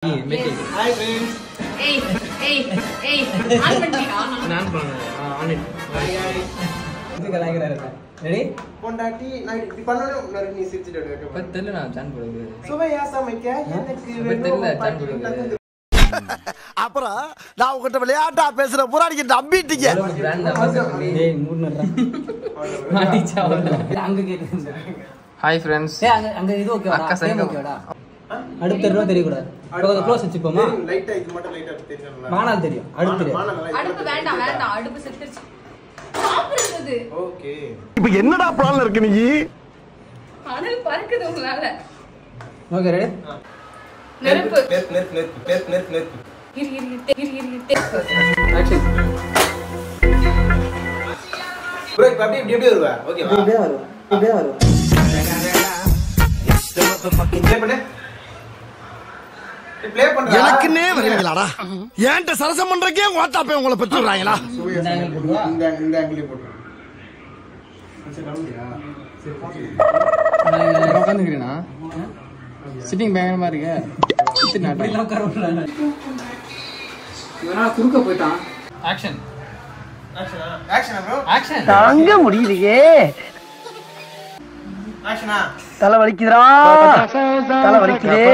Hi friends. Hey. On பண்ணியா? நான் பண்ணேன். on it. Hi guys. இது கலாய்க்கறாரு. ரெடி? பொண்டாட்டி நான் இப்படி பண்ணனும் நீ சிரிச்சிட்டு இருக்க. பத்தல நான் சான் போடுது. சுவையா சமைக்க எனக்கு பத்தல சான் போடுது. அப்புறம் நான் உங்ககிட்ட விளையாட்டா பேசுற புராணிக்கு நம்பிட்டீங்க. டேய் மூடுறா. மாட்டிச்சா அங்க கேக்குது. Hi friends. ஏய் அங்க இது ஓகேவா? அக்கா சைடு ஓகேவாடா? அடுத்து தெரியவே தெரிய கூடாது. அங்க க்ளோஸ் வச்சுப்போமா? லைட்டா இது மட்டும் லைட்டா தெரியும்ல. மானால் தெரியும். அடுத்து தெரியும். அடுப்பு வேண்டாம் அடுப்பு செத்துருச்சு. சாப்பிடுறது. ஓகே. இப்போ என்னடா பிளான்ல இருக்கு நீ? அனல் பறக்குது உங்களால. Okay ready? நெருப்பு. நெருப்பு. இரு. ஆக்சன். ப்ரோ இப்ப அப்படியே வருவா. ஓகேவா? இப்படியே வருவா. ப்ளே பண்றா. எனக்குன்னே வரீங்களாடா? ஏன்ட்ட சரசம் பண்றக்கே ஓட்டாப்பே உங்களை பெற்றுறாங்களா? இந்த ஆங்கிள் போடு. சரி கவுண்டியா? நான் உட்கார்ந்துக்கிறேனா? சிட்டிங் பயங்கரமா இருக்கு. சிட்டு நாட்டா. இப்படி உட்காரறானே. இவனா குறுக்க போய்ட்டான். ஆக்ஷன். ஆக்ஷனா ப்ரோ? ஆக்ஷன். தாங்க முடியலையே. ஆக்ஷனா? தலை வலிக்குதுடா. தலை வலிக்குதே.